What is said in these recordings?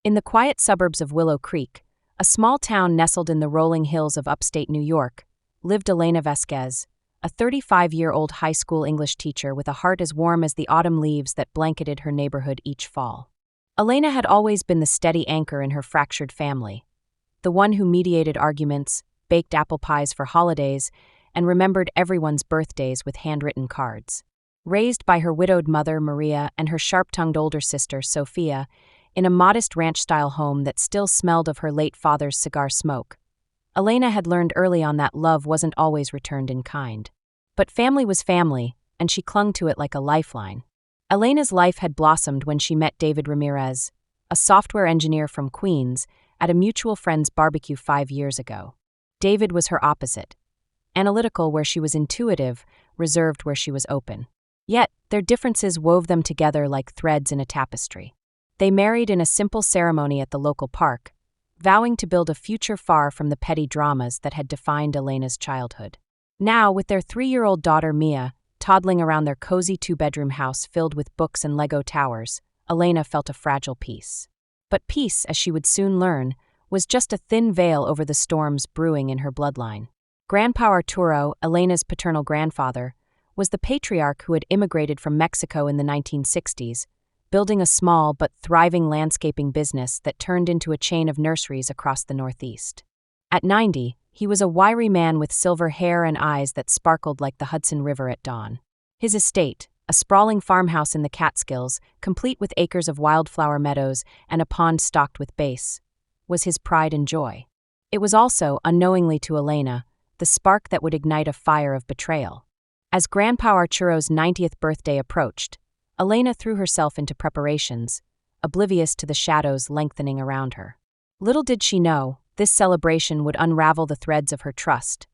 In the quiet suburbs of Willow Creek, a small town nestled in the rolling hills of upstate New York, lived Elena Vasquez, a 35-year-old high school English teacher with a heart as warm as the autumn leaves that blanketed her neighborhood each fall. Elena had always been the steady anchor in her fractured family, the one who mediated arguments, baked apple pies for holidays, and remembered everyone's birthdays with handwritten cards. Raised by her widowed mother, Maria, and her sharp-tongued older sister, Sophia, in a modest ranch-style home that still smelled of her late father's cigar smoke, Elena had learned early on that love wasn't always returned in kind. But family was family, and she clung to it like a lifeline. Elena's life had blossomed when she met David Ramirez, a software engineer from Queens, at a mutual friend's barbecue 5 years ago. David was her opposite, analytical where she was intuitive, reserved where she was open. Yet, their differences wove them together like threads in a tapestry. They married in a simple ceremony at the local park, vowing to build a future far from the petty dramas that had defined Elena's childhood. Now, with their 3-year-old daughter Mia, toddling around their cozy 2-bedroom house filled with books and Lego towers, Elena felt a fragile peace. But peace, as she would soon learn, was just a thin veil over the storms brewing in her bloodline. Grandpa Arturo, Elena's paternal grandfather, was the patriarch who had immigrated from Mexico in the 1960s, building a small but thriving landscaping business that turned into a chain of nurseries across the Northeast. At 90, he was a wiry man with silver hair and eyes that sparkled like the Hudson River at dawn. His estate, a sprawling farmhouse in the Catskills, complete with acres of wildflower meadows and a pond stocked with bass, was his pride and joy. It was also, unknowingly to Elena, the spark that would ignite a fire of betrayal. As Grandpa Arturo's 90th birthday approached, Elena threw herself into preparations, oblivious to the shadows lengthening around her. Little did she know, this celebration would unravel the threads of her trust,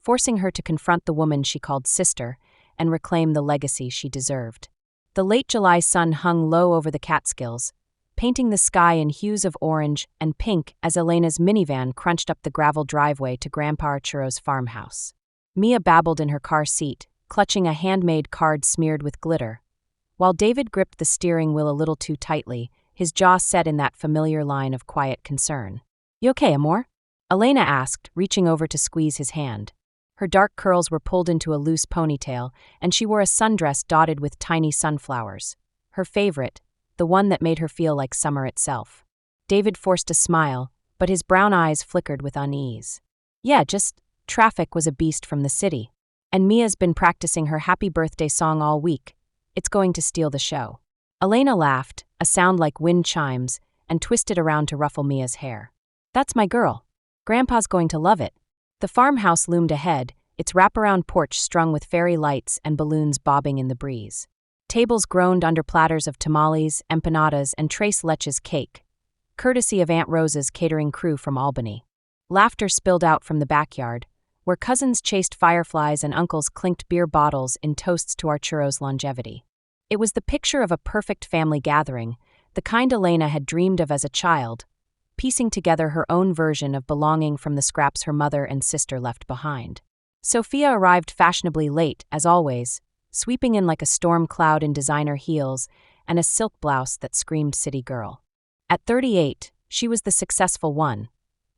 forcing her to confront the woman she called sister and reclaim the legacy she deserved. The late July sun hung low over the Catskills, painting the sky in hues of orange and pink as Elena's minivan crunched up the gravel driveway to Grandpa Arturo's farmhouse. Mia babbled in her car seat, clutching a handmade card smeared with glitter, while David gripped the steering wheel a little too tightly, his jaw set in that familiar line of quiet concern. "You okay, amor?" Elena asked, reaching over to squeeze his hand. Her dark curls were pulled into a loose ponytail, and she wore a sundress dotted with tiny sunflowers. Her favorite, the one that made her feel like summer itself. David forced a smile, but his brown eyes flickered with unease. "Yeah, just traffic was a beast from the city. And Mia's been practicing her happy birthday song all week. It's going to steal the show." Elena laughed, a sound like wind chimes, and twisted around to ruffle Mia's hair. "That's my girl. Grandpa's going to love it." The farmhouse loomed ahead, its wraparound porch strung with fairy lights and balloons bobbing in the breeze. Tables groaned under platters of tamales, empanadas, and tres leches cake, courtesy of Aunt Rose's catering crew from Albany. Laughter spilled out from the backyard, where cousins chased fireflies and uncles clinked beer bottles in toasts to Arturo's longevity. It was the picture of a perfect family gathering, the kind Elena had dreamed of as a child, piecing together her own version of belonging from the scraps her mother and sister left behind. Sophia arrived fashionably late, as always, sweeping in like a storm cloud in designer heels and a silk blouse that screamed city girl. At 38, she was the successful one,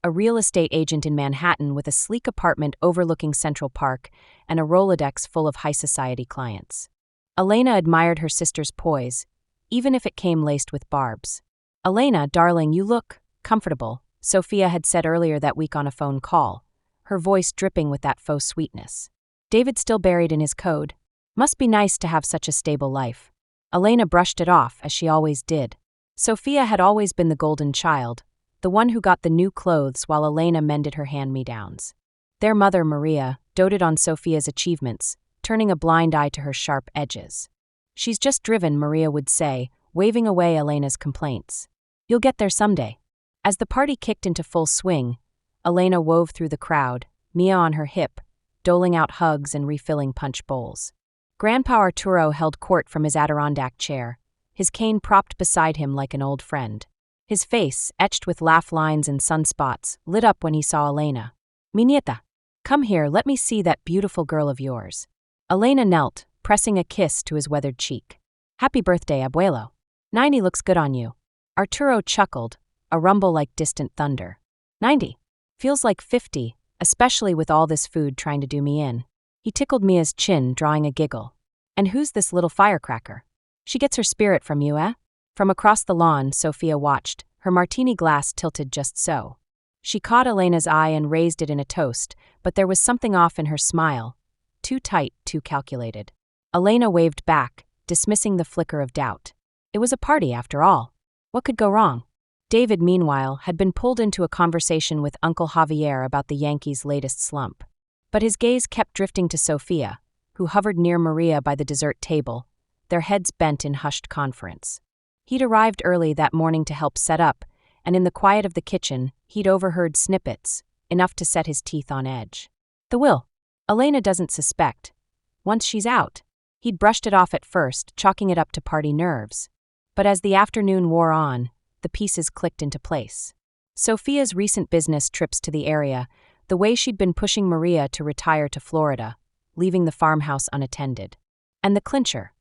a real estate agent in Manhattan with a sleek apartment overlooking Central Park and a Rolodex full of high society clients. Elena admired her sister's poise, even if it came laced with barbs. "Elena, darling, you look comfortable," Sophia had said earlier that week on a phone call, her voice dripping with that faux sweetness. David still buried in his code. Must be nice to have such a stable life. Elena brushed it off, as she always did. Sophia had always been the golden child, the one who got the new clothes while Elena mended her hand-me-downs. Their mother, Maria, doted on Sophia's achievements, turning a blind eye to her sharp edges. "She's just driven," Maria would say, waving away Elena's complaints. "You'll get there someday." As the party kicked into full swing, Elena wove through the crowd, Mia on her hip, doling out hugs and refilling punch bowls. Grandpa Arturo held court from his Adirondack chair, his cane propped beside him like an old friend. His face, etched with laugh lines and sunspots, lit up when he saw Elena. "Mi nieta, come here, let me see that beautiful girl of yours." Elena knelt, pressing a kiss to his weathered cheek. "Happy birthday, abuelo. 90 looks good on you." Arturo chuckled, a rumble like distant thunder. 90. Feels like 50, especially with all this food trying to do me in. He tickled Mia's chin, drawing a giggle. And who's this little firecracker? She gets her spirit from you, eh? From across the lawn, Sophia watched, her martini glass tilted just so. She caught Elena's eye and raised it in a toast, but there was something off in her smile. Too tight, too calculated. Elena waved back, dismissing the flicker of doubt. It was a party, after all. What could go wrong? David, meanwhile, had been pulled into a conversation with Uncle Javier about the Yankees' latest slump. But his gaze kept drifting to Sophia, who hovered near Maria by the dessert table, their heads bent in hushed conference. He'd arrived early that morning to help set up, and in the quiet of the kitchen, he'd overheard snippets, enough to set his teeth on edge. The will. Elena doesn't suspect. Once she's out. He'd brushed it off at first, chalking it up to party nerves. But as the afternoon wore on, the pieces clicked into place. Sophia's recent business trips to the area, the way she'd been pushing Maria to retire to Florida, leaving the farmhouse unattended. And the clincher.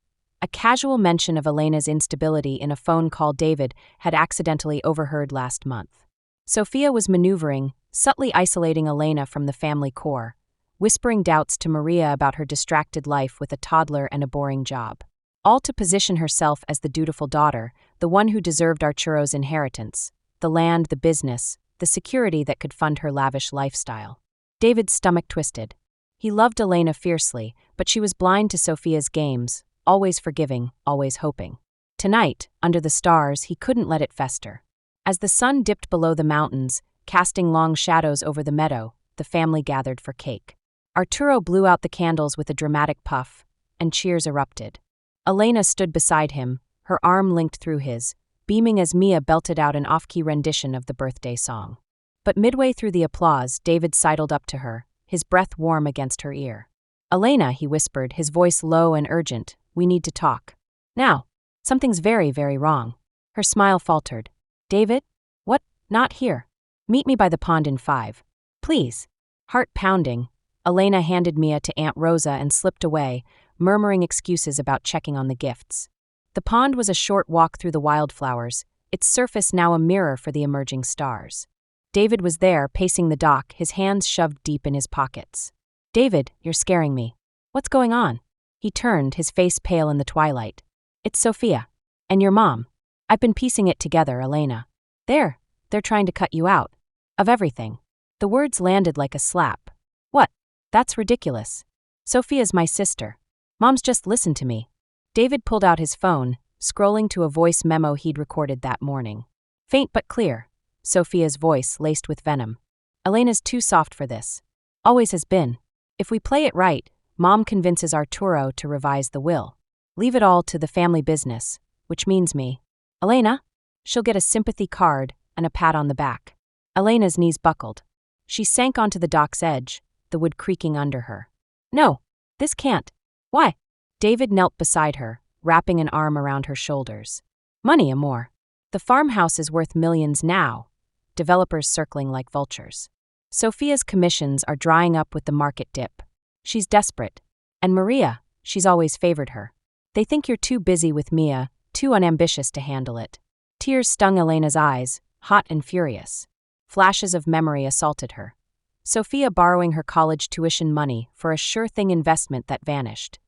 A casual mention of Elena's instability in a phone call David had accidentally overheard last month. Sophia was maneuvering, subtly isolating Elena from the family core, whispering doubts to Maria about her distracted life with a toddler and a boring job. All to position herself as the dutiful daughter, the one who deserved Arturo's inheritance, the land, the business, the security that could fund her lavish lifestyle. David's stomach twisted. He loved Elena fiercely, but she was blind to Sophia's games, always forgiving, always hoping. Tonight, under the stars, he couldn't let it fester. As the sun dipped below the mountains, casting long shadows over the meadow, the family gathered for cake. Arturo blew out the candles with a dramatic puff, and cheers erupted. Elena stood beside him, her arm linked through his, beaming as Mia belted out an off-key rendition of the birthday song. But midway through the applause, David sidled up to her, his breath warm against her ear. "Elena," he whispered, his voice low and urgent, "we need to talk. Now. Something's very, very wrong." Her smile faltered. "David? What? Not here. Meet me by the pond in 5. Please." Heart pounding, Elena handed Mia to Aunt Rosa and slipped away, murmuring excuses about checking on the gifts. The pond was a short walk through the wildflowers, its surface now a mirror for the emerging stars. David was there, pacing the dock, his hands shoved deep in his pockets. "David, you're scaring me. What's going on?" He turned, his face pale in the twilight. "It's Sophia. And your mom. I've been piecing it together, Elena. They're trying to cut you out. Of everything." The words landed like a slap. "What? That's ridiculous. Sophia's my sister. Mom's just listened to me." David pulled out his phone, scrolling to a voice memo he'd recorded that morning. Faint but clear, Sophia's voice laced with venom. "Elena's too soft for this. Always has been. If we play it right, Mom convinces Arturo to revise the will. Leave it all to the family business, which means me. Elena? She'll get a sympathy card and a pat on the back." Elena's knees buckled. She sank onto the dock's edge, the wood creaking under her. "No, this can't. Why?" David knelt beside her, wrapping an arm around her shoulders. "Money, amor. The farmhouse is worth millions now, developers circling like vultures. Sophia's commissions are drying up with the market dip. She's desperate. And Maria, she's always favored her. They think you're too busy with Mia, too unambitious to handle it." Tears stung Elena's eyes, hot and furious. Flashes of memory assaulted her. Sophia borrowing her college tuition money for a sure-thing investment that vanished.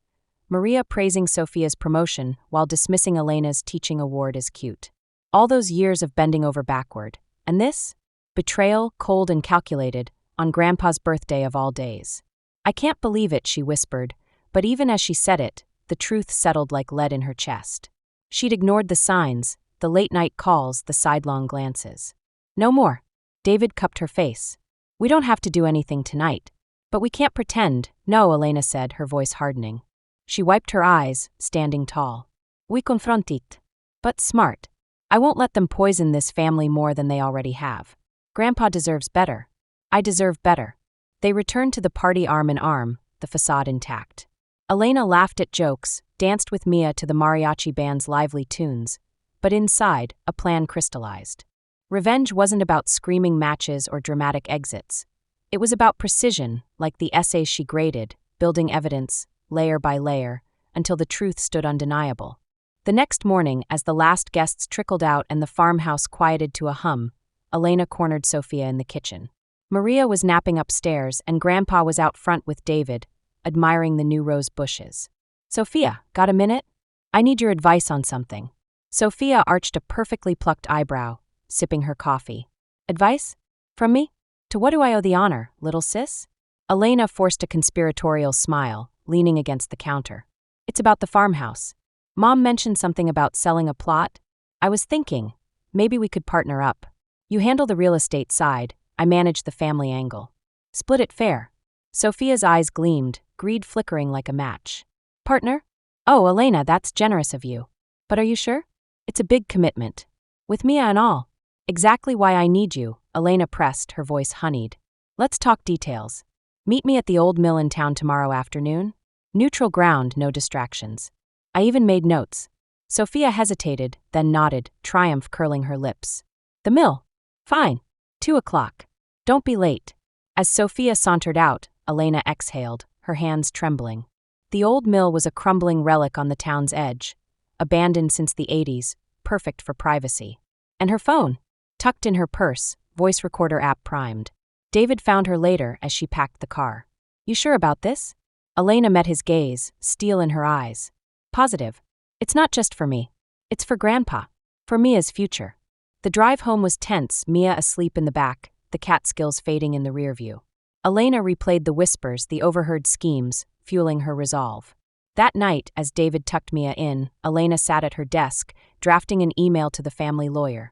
Maria praising Sophia's promotion while dismissing Elena's teaching award as cute. All those years of bending over backward. And this? Betrayal, cold and calculated, on Grandpa's birthday of all days. "I can't believe it," she whispered, but even as she said it, the truth settled like lead in her chest. She'd ignored the signs, the late-night calls, the sidelong glances. "No more." David cupped her face. "We don't have to do anything tonight. But we can't pretend." "No," Elena said, her voice hardening. She wiped her eyes, standing tall. "We confrontate. But smart. I won't let them poison this family more than they already have. Grandpa deserves better. I deserve better." They returned to the party arm in arm, the facade intact. Elena laughed at jokes, danced with Mia to the mariachi band's lively tunes, but inside, a plan crystallized. Revenge wasn't about screaming matches or dramatic exits. It was about precision, like the essays she graded, building evidence, layer by layer, until the truth stood undeniable. The next morning, as the last guests trickled out and the farmhouse quieted to a hum, Elena cornered Sophia in the kitchen. Maria was napping upstairs, and Grandpa was out front with David, admiring the new rose bushes. "Sophia, got a minute? I need your advice on something." Sophia arched a perfectly plucked eyebrow, sipping her coffee. "Advice? From me? To what do I owe the honor, little sis?" Elena forced a conspiratorial smile, leaning against the counter. "It's about the farmhouse. Mom mentioned something about selling a plot. I was thinking, maybe we could partner up. You handle the real estate side, I manage the family angle. Split it fair." Sophia's eyes gleamed, greed flickering like a match. "Partner? Oh, Elena, that's generous of you. But are you sure? It's a big commitment. With Mia and all." "Exactly why I need you," Elena pressed, her voice honeyed. "Let's talk details. Meet me at the old mill in town tomorrow afternoon. Neutral ground, no distractions. I even made notes." Sophia hesitated, then nodded, triumph curling her lips. "The mill? Fine. 2:00. Don't be late." As Sophia sauntered out, Elena exhaled, her hands trembling. The old mill was a crumbling relic on the town's edge, abandoned since the 80s, perfect for privacy. And her phone, tucked in her purse, voice recorder app primed. David found her later as she packed the car. "You sure about this?" Elena met his gaze, steel in her eyes. "Positive. It's not just for me. It's for Grandpa. For Mia's future." The drive home was tense, Mia asleep in the back, the Catskills fading in the rear view. Elena replayed the whispers, the overheard schemes, fueling her resolve. That night, as David tucked Mia in, Elena sat at her desk, drafting an email to the family lawyer.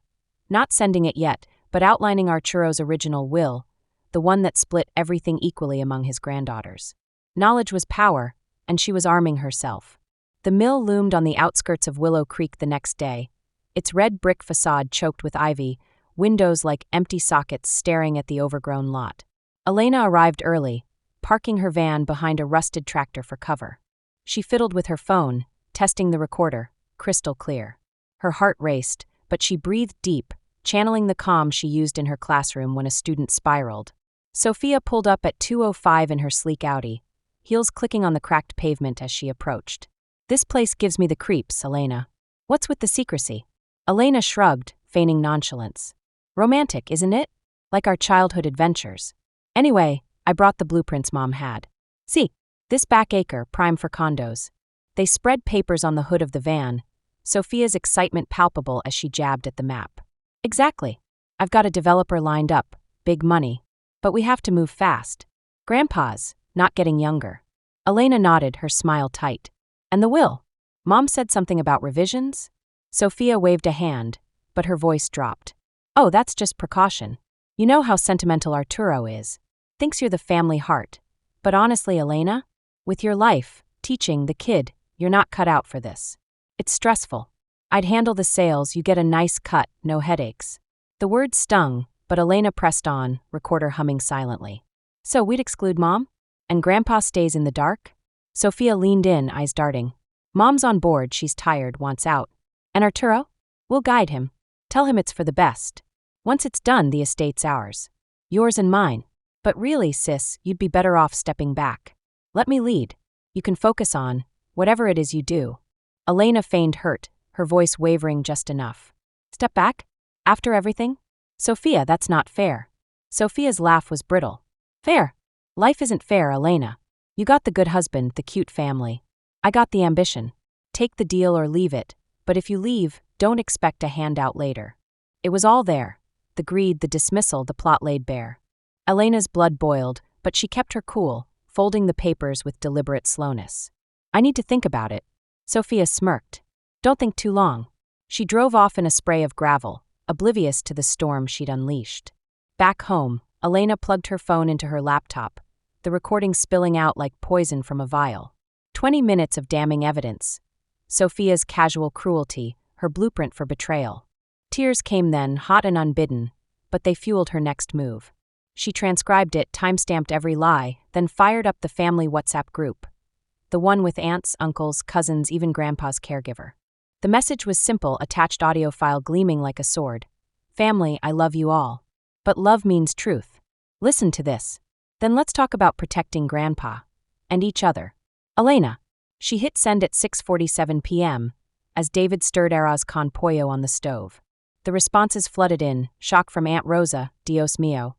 Not sending it yet, but outlining Arturo's original will, the one that split everything equally among his granddaughters. Knowledge was power, and she was arming herself. The mill loomed on the outskirts of Willow Creek the next day, its red brick facade choked with ivy, windows like empty sockets staring at the overgrown lot. Elena arrived early, parking her van behind a rusted tractor for cover. She fiddled with her phone, testing the recorder, crystal clear. Her heart raced, but she breathed deep, channeling the calm she used in her classroom when a student spiraled. Sophia pulled up at 2:05 in her sleek Audi, heels clicking on the cracked pavement as she approached. "This place gives me the creeps, Elena. What's with the secrecy?" Elena shrugged, feigning nonchalance. "Romantic, isn't it? Like our childhood adventures. Anyway, I brought the blueprints Mom had. See, this back acre, prime for condos." They spread papers on the hood of the van, Sophia's excitement palpable as she jabbed at the map. "Exactly. I've got a developer lined up, big money. But we have to move fast. Grandpa's not getting younger." Elena nodded, her smile tight. "And the will? Mom said something about revisions?" Sophia waved a hand, but her voice dropped. "Oh, that's just precaution. You know how sentimental Arturo is. Thinks you're the family heart. But honestly, Elena, with your life, teaching, the kid, you're not cut out for this. It's stressful. I'd handle the sales, you get a nice cut, no headaches." The word stung, but Elena pressed on, recorder humming silently. "So we'd exclude Mom? And Grandpa stays in the dark?" Sophia leaned in, eyes darting. "Mom's on board, she's tired, wants out. And Arturo? We'll guide him. Tell him it's for the best. Once it's done, the estate's ours. Yours and mine. But really, sis, you'd be better off stepping back. Let me lead. You can focus on whatever it is you do." Elena feigned hurt, her voice wavering just enough. "Step back? After everything? Sophia, that's not fair." Sophia's laugh was brittle. "Fair? Life isn't fair, Elena. You got the good husband, the cute family. I got the ambition. Take the deal or leave it. But if you leave, don't expect a handout later." It was all there. The greed, the dismissal, the plot laid bare. Elena's blood boiled, but she kept her cool, folding the papers with deliberate slowness. "I need to think about it." Sophia smirked. "Don't think too long." She drove off in a spray of gravel, oblivious to the storm she'd unleashed. Back home, Elena plugged her phone into her laptop, the recording spilling out like poison from a vial. 20 minutes of damning evidence. Sophia's casual cruelty, her blueprint for betrayal. Tears came then, hot and unbidden, but they fueled her next move. She transcribed it, timestamped every lie, then fired up the family WhatsApp group. The one with aunts, uncles, cousins, even Grandpa's caregiver. The message was simple, attached audio file gleaming like a sword. "Family, I love you all. But love means truth. Listen to this. Then let's talk about protecting Grandpa. And each other. Elena." She hit send at 6:47 p.m., as David stirred arroz con pollo on the stove. The responses flooded in: shock from Aunt Rosa, Dios mío;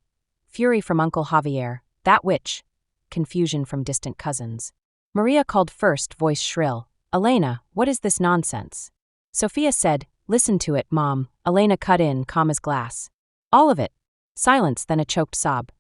fury from Uncle Javier, that witch; confusion from distant cousins. Maria called first, voice shrill: Elena, what is this nonsense? Sophia said, listen to it, Mom. Elena cut in, calm as glass. All of it. Silence, then a choked sob.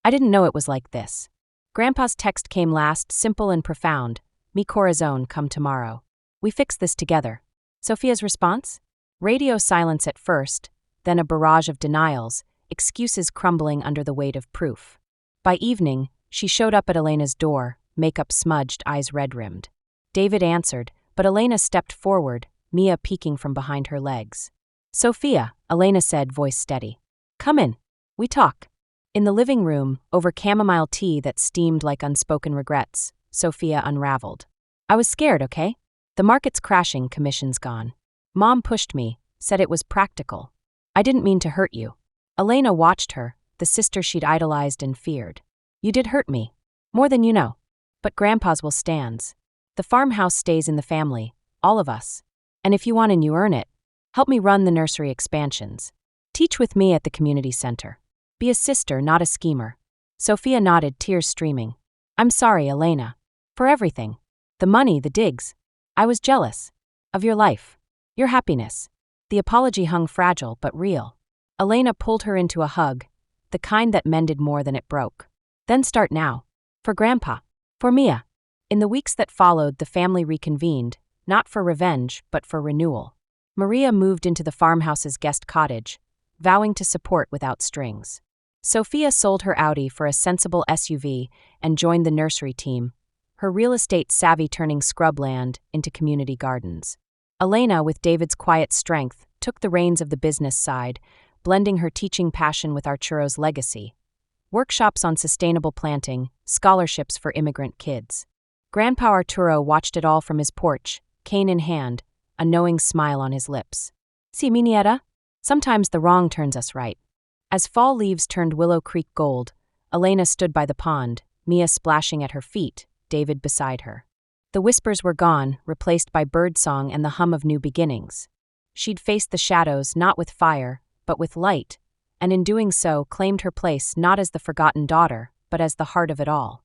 I didn't know it was like this. Grandpa's text came last, simple and profound. Mi corazón, come tomorrow. We fix this together. Sophia's response? Radio silence at first, then a barrage of denials, excuses crumbling under the weight of proof. By evening, she showed up at Elena's door, makeup smudged, eyes red-rimmed. David answered, but Elena stepped forward, Mia peeking from behind her legs. Sophia, Elena said, voice steady. Come in. We talk. In the living room, over chamomile tea that steamed like unspoken regrets, Sophia unraveled. I was scared, okay? The market's crashing, commission's gone. Mom pushed me, said it was practical. I didn't mean to hurt you. Elena watched her, the sister she'd idolized and feared. You did hurt me. More than you know. But Grandpa's will stands. The farmhouse stays in the family, all of us. And if you want and you earn it, help me run the nursery expansions. Teach with me at the community center. Be a sister, not a schemer. Sophia nodded, tears streaming. I'm sorry, Elena. For everything. The money, the digs. I was jealous. Of your life. Your happiness. The apology hung fragile but real. Elena pulled her into a hug, the kind that mended more than it broke. Then start now. For Grandpa. For Mia. In the weeks that followed, the family reconvened, not for revenge, but for renewal. Maria moved into the farmhouse's guest cottage, vowing to support without strings. Sophia sold her Audi for a sensible SUV and joined the nursery team, her real estate savvy turning scrubland into community gardens. Elena, with David's quiet strength, took the reins of the business side, blending her teaching passion with Arturo's legacy. Workshops on sustainable planting, scholarships for immigrant kids. Grandpa Arturo watched it all from his porch, cane in hand, a knowing smile on his lips. Si, mi nieta? Sometimes the wrong turns us right. As fall leaves turned Willow Creek gold, Elena stood by the pond, Mia splashing at her feet, David beside her. The whispers were gone, replaced by birdsong and the hum of new beginnings. She'd faced the shadows not with fire, but with light, and in doing so claimed her place not as the forgotten daughter, but as the heart of it all.